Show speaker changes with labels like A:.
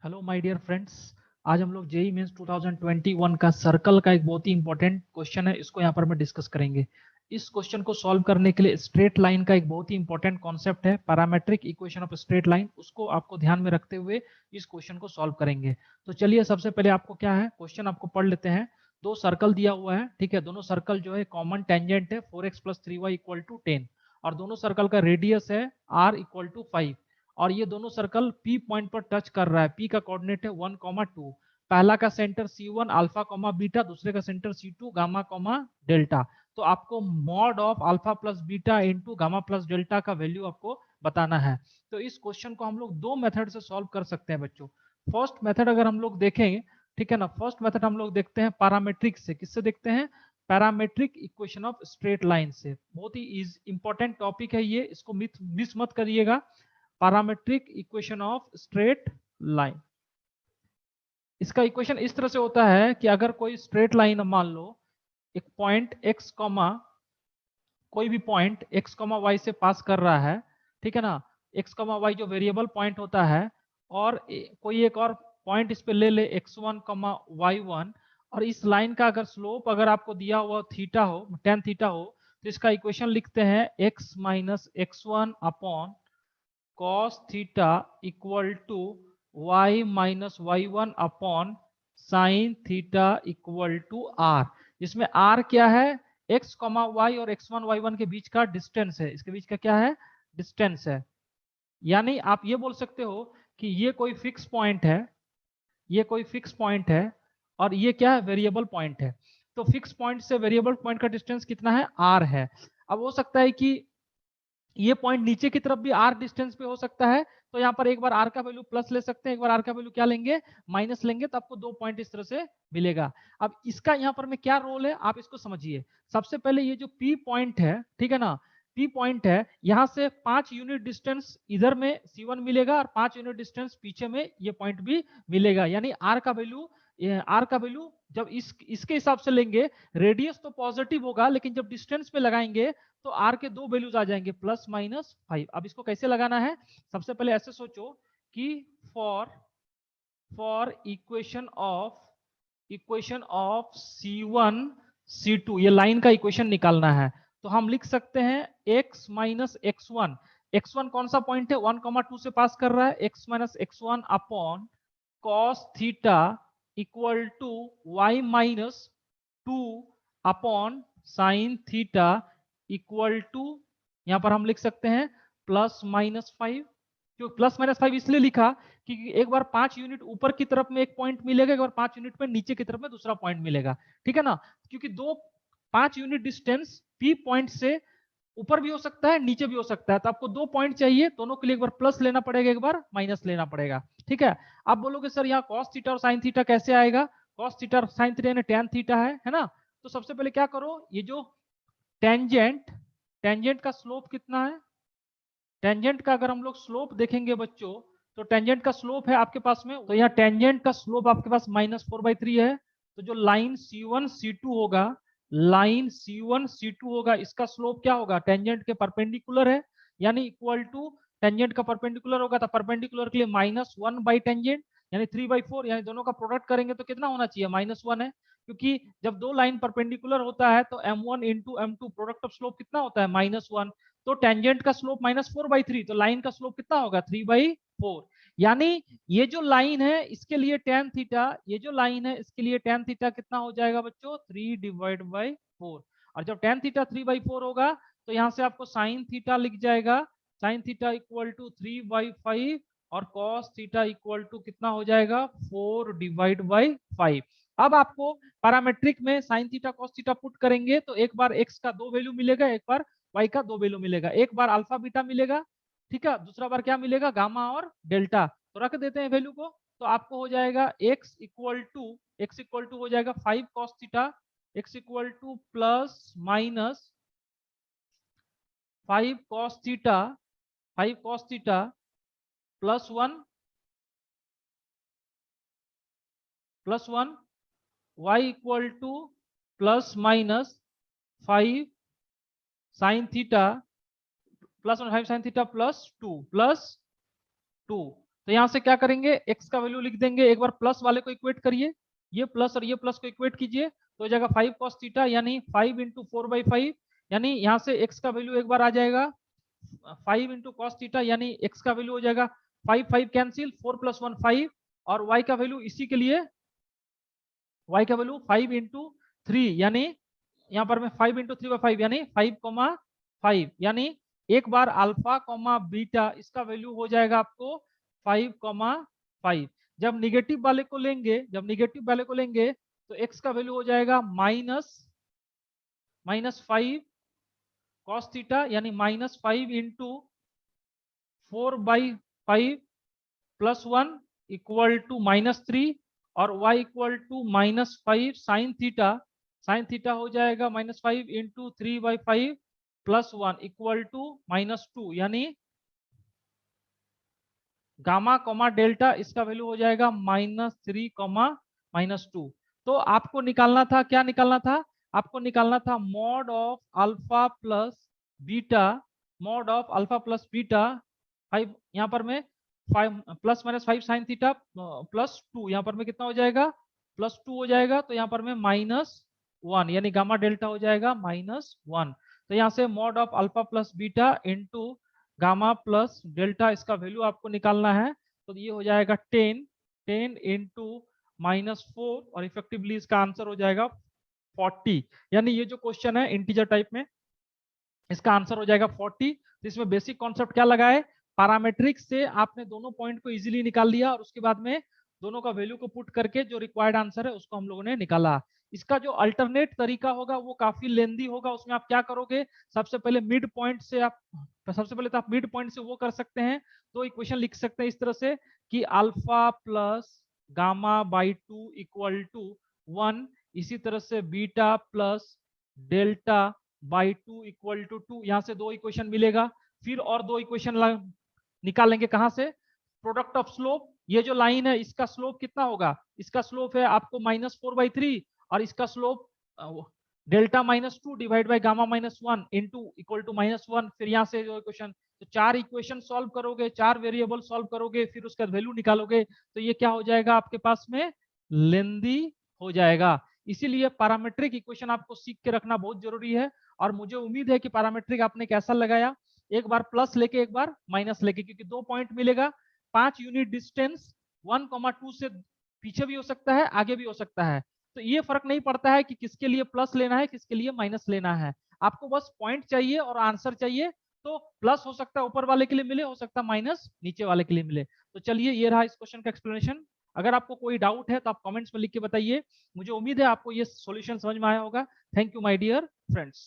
A: Hello my dear friends. आज हम लोग जेई मेंस 2021 का सर्कल का एक बहुत ही इंपॉर्टेंट क्वेश्चन है, इसको यहाँ पर हम डिस्कस करेंगे। इस क्वेश्चन को सॉल्व करने के लिए स्ट्रेट लाइन का एक बहुत ही इंपॉर्टेंट कॉन्सेप्ट है, parametric equation of straight line, उसको आपको ध्यान में रखते हुए इस क्वेश्चन को सॉल्व करेंगे। तो चलिए सबसे पहले आपको क्या है, क्वेश्चन आपको पढ़ लेते हैं। दो सर्कल दिया हुआ है, ठीक है। दोनों सर्कल जो है कॉमन टेंजेंट है 4x + 3y = 10 और दोनों सर्कल का रेडियस है r = 5 और ये दोनों सर्कल P पॉइंट पर टच कर रहा है। P का कोऑर्डिनेट है 1, 2। पहला का centre C1 alpha comma beta, दूसरे का centre C2 gamma comma delta. तो आपको mod of alpha plus beta into gamma plus delta का वैल्यू आपको बताना है। तो इस क्वेश्चन को हम लोग दो मेथड से सॉल्व कर सकते हैं बच्चों। फर्स्ट मेथड अगर हम लोग देखें, ठीक है ना, फर्स्ट मेथड हम लोग देखते हैं पैरामेट्रिक से। किससे देखते हैं? Parametric equation of straight line से। बहुत ही इंपॉर्टेंट टॉपिक है ये, इसको मिस मत करिएगा। Parametric equation of straight line, इसका इक्वेशन इस तरह से होता है कि अगर कोई स्ट्रेट लाइन मान लो एक पॉइंट x कॉमा, कोई भी पॉइंट x कॉमा y से पास कर रहा है, ठीक है ना, x कॉमा y जो वेरिएबल पॉइंट होता है, और कोई एक और पॉइंट इस पे ले ले x1 कॉमा y1, और इस लाइन का अगर स्लोप अगर आपको दिया हुआ थीटा हो, tan थीटा हो, तो इसका इक्वेशन लिखते हैं x minus x1 upon cos theta equal to y minus y1 upon sine theta equal to r, जिसमें r क्या है? x कॉमा y और x1 y1 के बीच का डिस्टेंस है। इसके बीच का क्या है? डिस्टेंस है। यानी आप ये बोल सकते हो कि ये कोई फिक्स पॉइंट है, ये कोई फिक्स पॉइंट है, और ये क्या है? वेरिएबल पॉइंट है। तो फिक्स पॉइंट से वेरिएबल पॉइंट का डिस्टेंस कितना है? r है। अब हो सकता है कि ये पॉइंट नीचे की तरफ भी r डिस्टेंस पे हो सकता है, तो यहाँ पर एक बार r का वैल्यू प्लस ले सकते हैं, एक बार r का वैल्यू क्या लेंगे? माइनस लेंगे, तो आपको दो पॉइंट इस तरह से मिलेगा। अब इसका यहाँ पर में क्या रोल है आप इसको समझिए। सबसे पहले ये जो p पॉइंट है, ठीक है ना, p पॉइंट है, यहाँ से 5 यूनिट डिस्टेंस इधर में C1 मिलेगा और 5 यूनिट डिस्टेंस पीछे में ये पॉइंट भी मिलेगा। यानी r का वैल्यू, r का वैल्यू जब इसके हिसाब से लेंगे, रेडियस तो पॉजिटिव होगा, लेकिन जब डिस्टेंस पे लगाएंगे तो r के दो वैल्यूज आ जाएंगे +-5। अब इसको कैसे लगाना है? सबसे पहले ऐसे सोचो कि for equation of C1 C2, ये लाइन का इक्वेशन निकालना है। तो हम लिख सकते हैं x माइनस x1, x1 कौन सा पॉइंट है? 1, 2 से पास कर रहा है, x minus x1 upon cos theta equal to y minus 2 upon sine theta equal to, यहां पर हम लिख सकते हैं +-5। क्यों +-5 इसलिए लिखा क्योंकि एक बार 5 यूनिट ऊपर की तरफ में एक पॉइंट मिलेगा, एक बार 5 यूनिट में नीचे की तरफ में दूसरा पॉइंट मिलेगा, ठीक है ना। क्योंकि 5 यूनिट डिस्टेंस P पॉइंट से ऊपर भी हो सकता है, नीचे भी हो सकता है, तो आपको दो पॉइंट चाहिए, दोनों के लिए एक बार प्लस लेना पड़ेगा, एक बार माइनस लेना पड़ेगा, ठीक है। आप बोलोगे सर यहाँ कॉस थीटा और साइन थीटा कैसे आएगा? कॉस थीटा और साइन थीटा यानी टैन थीटा है ना। तो सबसे पहले क्या करो, ये जो टेंजेंट, टेंजेंट का स्लोप कितना है? टेंजेंट का अगर हम लोग स्लोप देखेंगे बच्चों, तो टेंजेंट का स्लोप है आपके पास में, तो यहाँ टेंजेंट का स्लोप आपके पास -4/3 है। तो जो लाइन C1 C2 होगा, लाइन C1 C2 होगा, इसका स्लोप क्या होगा? टेंजेंट के परपेंडिकुलर है, यानी इक्वल टू टेंजेंट का परपेंडिकुलर होगा, तो परपेंडिकुलर के लिए -1/टेंजेंट यानी 3/4, यानी दोनों का प्रोडक्ट करेंगे तो कितना होना चाहिए? -1 है। क्योंकि जब दो लाइन परपेंडिकुलर होता है तो m1 into m2 product of slope कितना होता है? -1। तो टेंजेंट का स्लोप -4/3, तो लाइन का स्लोप कितना होगा? 3/4। यानी ये जो लाइन है इसके लिए tan थीटा, ये जो लाइन है इसके लिए tan थीटा कितना हो जाएगा बच्चों? 3/4। और जब tan थीटा 3/4 होगा तो यहां से आपको साइन थीटा लिख जाएगा, साइन थीटा इक्वल टू 3/5 और cos थीटा इक्वल टू कितना हो जाएगा? 4/5। अब आपको पैरामेट्रिक में sine theta cos theta put करेंगे तो एक बार x का दो वैल्यू मिलेगा, एक बार y का दो वैल्यू मिलेगा, एक बार अल्फा बीटा मिलेगा, ठीक है, दूसरा बार क्या मिलेगा? गामा और डेल्टा। तो रख देते हैं वैल्यू को, तो आपको हो जाएगा x इक्वल टू हो जाएगा 5 cos theta, x equal to +-5 cos theta, 5 cos theta +1 y equal to +-5 sin theta +1 5 sin theta +2 +2। तो यहाँ से क्या करेंगे, x का वैल्यू लिख देंगे, एक बार प्लस वाले को इक्वेट करिए, ये प्लस और ये प्लस को इक्वेट कीजिए, तो हो जाएगा 5 cos थीटा यानी 5 इंटू 4/5, यानी यहाँ से x का वैल्यू एक बार आ जाएगा 5 इंटू कॉस थीटा, यानी x का वैल्यू हो जाएगा 5 5 कैंसिल, 4 + 1 5, और y का वैल्यू इसी के लिए y का वैल्यू 5 इंटू 3, यानी यहाँ पर मैं 5 इंटू 3/5 यानी 5,5, यानी एक बार अल्फा कॉमा बीटा इसका वैल्यू हो जाएगा आपको 5,5। जब निगेटिव वाले को लेंगे तो x का वैल्यू हो जाएगा -5 cos थीटा, यानी -5 इंटू 4/5 + 1 इक्वल टू -3, और y equal to -5 sin theta हो जाएगा -5 इंटू 3/5 + 1 इक्वल टू -2, यानी गामा कॉमा डेल्टा इसका वैल्यू हो जाएगा -3, -2। तो आपको निकालना था, क्या निकालना था, आपको निकालना था mod of alpha plus beta, mod of alpha plus beta 5, यहाँ पर मैं 5 ± 5 sin थीटा +2, यहाँ पर में कितना हो जाएगा +2 हो जाएगा, तो यहाँ पर में -1, यानी गामा डेल्टा हो जाएगा -1। तो यहाँ से mod of alpha plus beta into gamma plus delta इसका वैल्यू आपको निकालना है, तो ये हो जाएगा 10 इंटू -4, और इफेक्टिवली इसका आंसर हो जाएगा 40, यानी ये जो क्वेश्चन है इंटीजर टाइप में, इसका आंसर हो जाएगा 40। तो इसमें बेसिक कॉन्सेप्ट क्या लगा है, पैरामेट्रिक से आपने दोनों पॉइंट को इजीली निकाल लिया, और उसके बाद में दोनों का वैल्यू को पुट करके जो रिक्वायर्ड आंसर है उसको हम लोगों ने निकाला। इसका जो अल्टरनेट तरीका होगा वो काफी लेंदी होगा, उसमें आप क्या करोगे, सबसे पहले मिड पॉइंट से आप सबसे पहले तो आप मिड पॉइंट से वो कर सकते हैं, तो इक्वेशन लिख सकते हैं इस तरह से कि alpha plus gamma by 2 equal to 1, इसी तरह से beta plus delta by 2 equal to 2, यहाँ से दो इक्वेशन मिलेगा। फिर और दो इक्वेशन निकालेंगे कहाँ से, प्रोडक्ट ऑफ स्लोप, ये जो लाइन है इसका स्लोप कितना होगा, इसका स्लोप है आपको -4/3, और इसका slope delta -2 divide by gamma -1 into equal to -1। फिर यहाँ से जो इक्वेशन, तो चार इक्वेशन सॉल्व करोगे, चार वेरिएबल सॉल्व करोगे, फिर उसका वैल्यू निकालोगे, तो ये क्या हो जाएगा आपके पास में, लेंदी हो जाएगा। इसीलिए पैरामेट्रिक इक्वेशन आपको सीख के रखना बहुत जरूरी है, और मुझे उम्मीद है कि पैरामेट्रिक आपने कैसा लगाया, एक बार प्लस लेके एक बार माइनस लेके, क्योंकि 2 पॉइंट मिलेगा, 5 यूनिट डिस्टेंस 1,2 से पीछे भी हो सकता है, आगे भी हो सकता है, तो ये फर्क नहीं पड़ता है कि किसके लिए प्लस लेना है किसके लिए माइनस लेना है, आपको बस पॉइंट चाहिए और आंसर चाहिए। तो प्लस हो सकता है ऊपर वाले के लिए मिले, हो सकता है माइनस नीचे वाले के लिए मिले। तो चलिए ये रहा इस क्वेश्चन का एक्सप्लेनेशन। अगर आपको कोई डाउट है तो आप कमेंट्स में लिख के बताइए। मुझे उम्मीद है आपको ये सॉल्यूशन समझ में आया होगा। Thank you my dear friends.